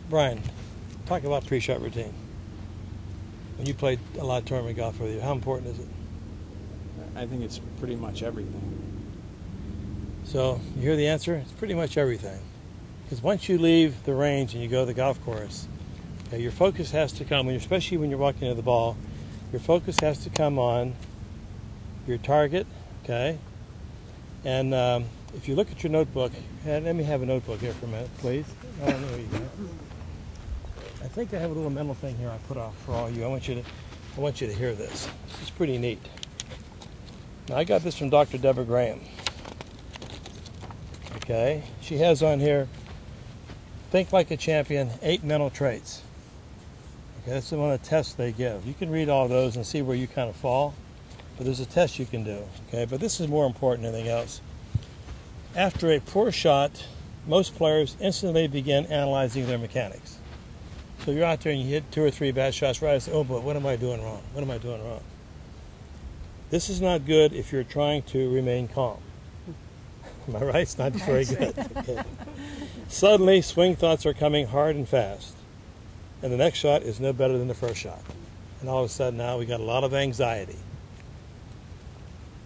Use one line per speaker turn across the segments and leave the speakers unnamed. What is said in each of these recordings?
Brian, talk about pre-shot routine. When you played a lot of tournament golf with you, how important is it?
I think it's pretty much everything.
So, you hear the answer? It's pretty much everything. Because once you leave the range and you go to the golf course, okay, your focus has to come, especially when you're walking into the ball, your focus has to come on your target, okay? And if you look at your notebook, let me have a notebook here for a minute, please. I don't know where you got it. I think I have a little mental thing here I put off for all you. I want you to hear this. This is pretty neat. Now, I got this from Dr. Deborah Graham. Okay, she has on here, think like a champion, 8 mental traits. Okay, that's one of the tests they give. You can read all those and see where you kind of fall, but there's a test you can do. Okay, but this is more important than anything else. After a poor shot, most players instantly begin analyzing their mechanics. So you're out there and you hit 2 or 3 bad shots right and say, oh boy, what am I doing wrong? What am I doing wrong? This is not good if you're trying to remain calm. Am I right? It's not very good. Okay. Suddenly, swing thoughts are coming hard and fast, and the next shot is no better than the first shot. And all of a sudden now we got a lot of anxiety.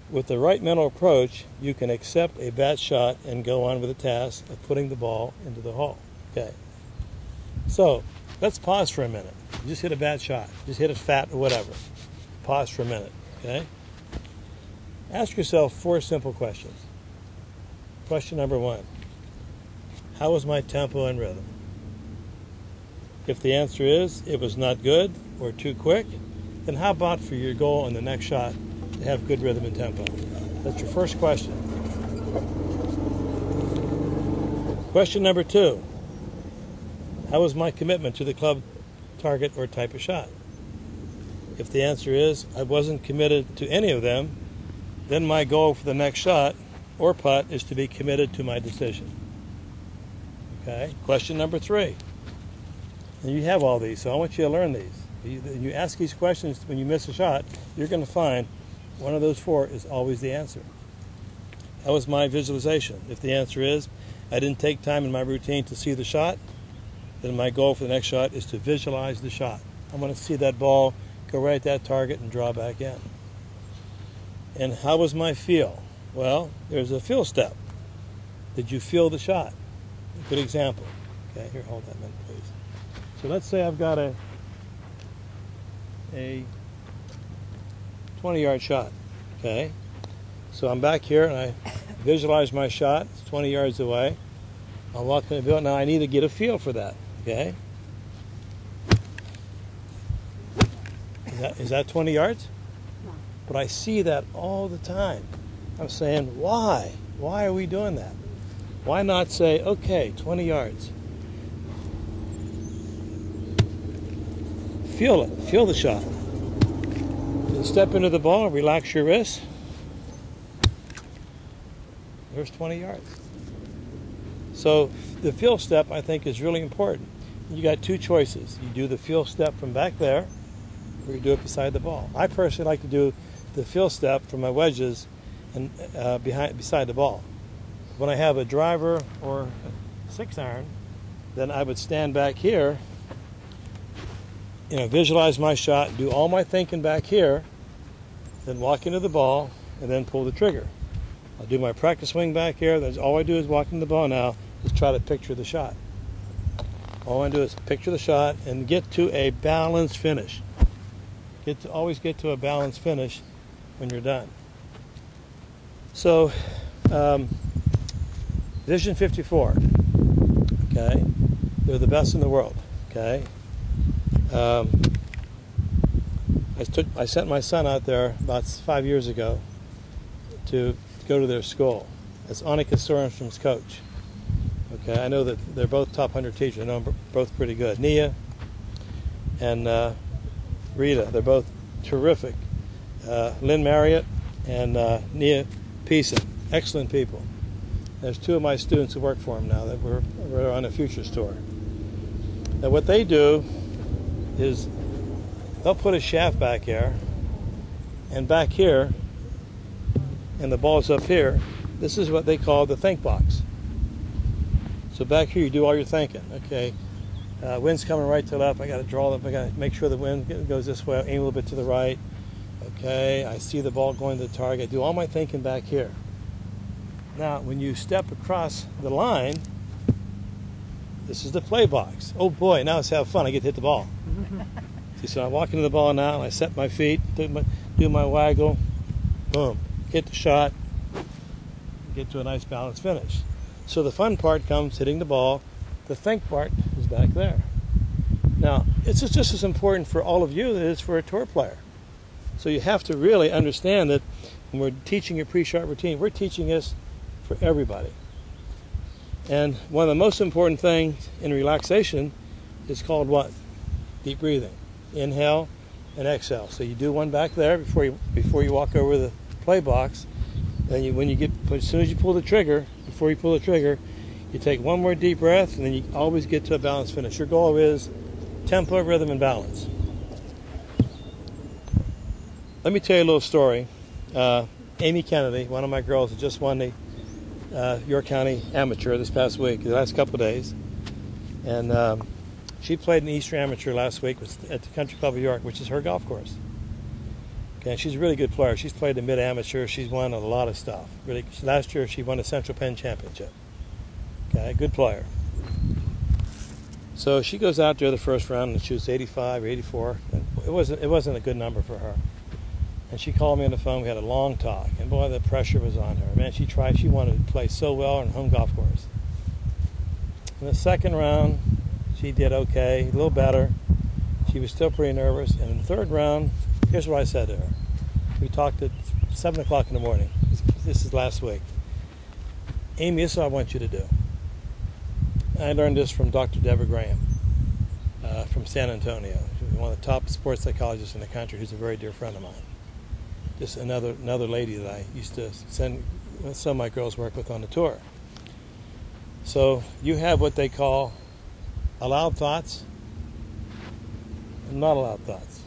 With the right mental approach, you can accept a bad shot and go on with the task of putting the ball into the hole. Okay. So, let's pause for a minute. You just hit a bad shot. Just hit it fat or whatever. Pause for a minute. Okay? Ask yourself 4 simple questions. Question number 1. How was my tempo and rhythm? If the answer is it was not good or too quick, then how about for your goal on the next shot to have good rhythm and tempo? That's your first question. Question number 2. How was my commitment to the club target or type of shot? If the answer is I wasn't committed to any of them, then my goal for the next shot or putt is to be committed to my decision. Okay, question number 3. And you have all these, so I want you to learn these. You ask these questions when you miss a shot, you're going to find one of those 4 is always the answer. How was my visualization? If the answer is I didn't take time in my routine to see the shot, then my goal for the next shot is to visualize the shot. I want to see that ball go right at that target and draw back in. And how was my feel? Well, there's a feel step. Did you feel the shot? A good example. Okay, here, hold that a minute, please. So let's say I've got a 20-yard shot. Okay, so I'm back here and I visualize my shot. It's 20 yards away. I'm walking the field. Now I need to get a feel for that. Okay, is that 20 yards?
No.
But I see that all the time. I'm saying, why? Why are we doing that? Why not say, okay, 20 yards. Feel it. Feel the shot. Then step into the ball, relax your wrist. There's 20 yards. So the feel step, I think, is really important. You got 2 choices. You do the feel step from back there, or you do it beside the ball. I personally like to do the feel step from my wedges and beside the ball. When I have a driver or a 6-iron, then I would stand back here, visualize my shot, do all my thinking back here, then walk into the ball, and then pull the trigger. I'll do my practice swing back here. That's all I do is walk into the ball now, is try to picture the shot. All I do is picture the shot and get to a balanced finish. Always get to a balanced finish when you're done. So, Vision 54, okay, they're the best in the world, okay. I sent my son out there about 5 years ago to go to their school. It's Annika Sorenstrom's coach. Okay, I know that they're both top 100 teachers. I know them both pretty good. Nia and Rita, they're both terrific. Lynn Marriott and Nia Peason, excellent people. There's 2 of my students who work for them now that we're on a Futures tour. Now what they do is they'll put a shaft back here, and back here, and the ball's up here. This is what they call the think box. So back here you do all your thinking. Okay, Wind's coming right to left. I got to draw them. I got to make sure the wind goes this way. I'll aim a little bit to the right. Okay, I see the ball going to the target. I do all my thinking back here. Now, when you step across the line, this is the play box. Oh boy, now let's have fun. I get to hit the ball. See, so I walk into the ball now, and I set my feet, do my waggle, boom, hit the shot, get to a nice balanced finish. So the fun part comes hitting the ball. The think part is back there. Now, it's just as important for all of you as it is for a tour player. So you have to really understand that when we're teaching a pre-shot routine, we're teaching this for everybody. And one of the most important things in relaxation is called what? Deep breathing. Inhale and exhale. So you do one back there before you walk over the play box. Then as soon as you pull the trigger, before you pull the trigger, you take one more deep breath, and then you always get to a balanced finish. Your goal is tempo, rhythm, and balance. Let me tell you a little story. Amy Kennedy, one of my girls, just won the York County Amateur this past week, the last couple of days. And she played in the Eastern Amateur last week at the Country Club of York, which is her golf course. Okay, she's a really good player. She's played the mid-amateur. She's won a lot of stuff. Really, last year she won the Central Penn Championship. Okay, good player. So she goes out there the first round and shoots 85 or 84. And it wasn't a good number for her. And she called me on the phone. We had a long talk. And boy, the pressure was on her. Man, she wanted to play so well on a home golf course. In the second round, she did okay, a little better. She was still pretty nervous. And in the third round, here's what I said to her. We talked at 7 o'clock in the morning. This is last week. Amy, this is what I want you to do. I learned this from Dr. Deborah Graham from San Antonio. She's one of the top sports psychologists in the country, who's a very dear friend of mine. Just another lady that I used to send some of my girls work with on the tour. So you have what they call allowed thoughts and not allowed thoughts.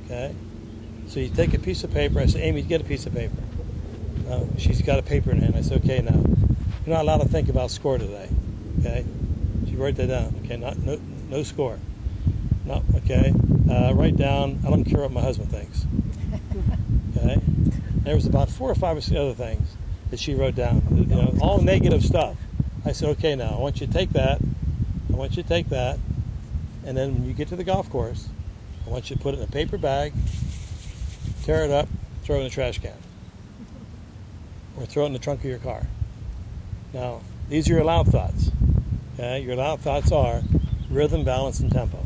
Okay? So you take a piece of paper. I say, Amy, get a piece of paper. She's got a paper in hand. I say, okay, now, you're not allowed to think about score today. Okay? She wrote that down. Okay, no score. No, okay. Write down, I don't care what my husband thinks. Okay? There was about 4 or 5 or 6 other things that she wrote down. All negative stuff. I said, okay, now, I want you to take that. And then when you get to the golf course, I want you to put it in a paper bag, tear it up, throw it in the trash can. Or throw it in the trunk of your car. Now, these are your allowed thoughts. Okay? Your allowed thoughts are rhythm, balance, and tempo.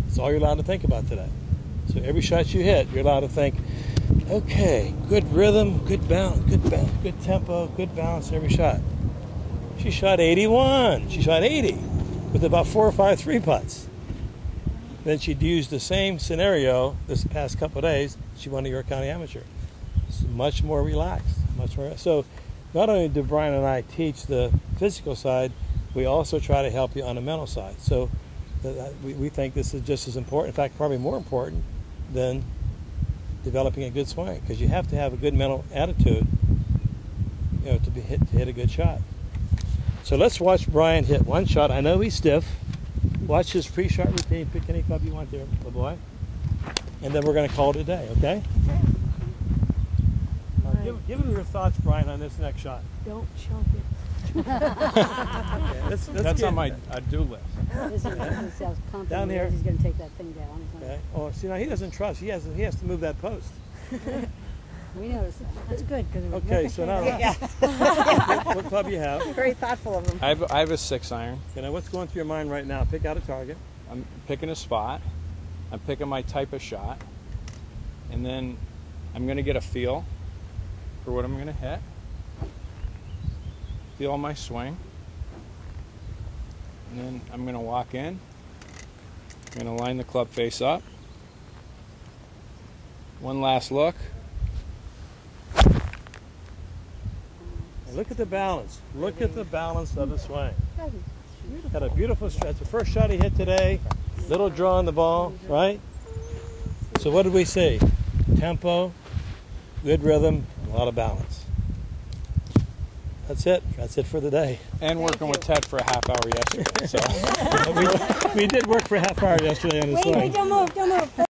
That's all you're allowed to think about today. So every shot you hit, you're allowed to think, okay, good rhythm, good balance, good tempo, good balance every shot. She shot 81. She shot 80 with about 4 or 5 3 putts. Then she'd used the same scenario this past couple of days. She won the York County Amateur. It's much more relaxed. So not only do Brian and I teach the physical side, we also try to help you on the mental side. So we think this is just as important, in fact, probably more important than developing a good swing, because you have to have a good mental attitude, to hit a good shot. So let's watch Brian hit one shot. I know he's stiff. Watch his pre-shot routine. Pick any club you want there, little boy. And then we're going to call it a day, okay? Give him your thoughts, Brian, on this next shot.
Don't choke it.
Okay,
That's on my do list.
This sounds confident.
Down here.
He's going to take that thing down.
Okay. Oh, see, now he doesn't trust. He has to move that post.
We noticed that. That's good.
Okay, so now,
Yeah.
what club do you have?
Very thoughtful of them.
I have a 6-iron.
Okay, now what's going through your mind right now? Pick out a target.
I'm picking a spot. I'm picking my type of shot. And then I'm going to get a feel for what I'm going to hit. Feel my swing. And then I'm going to walk in. I'm going to line the club face up. One last look.
Look at the balance. Look at the balance of the swing. Got a beautiful stretch. The first shot he hit today, little draw on the ball, right? So what did we see? Tempo, good rhythm, a lot of balance. That's it. That's it for the day.
And working with Ted for a half hour yesterday. So
We did work for a half hour yesterday on the
Wait,
slide.
don't move, don't move.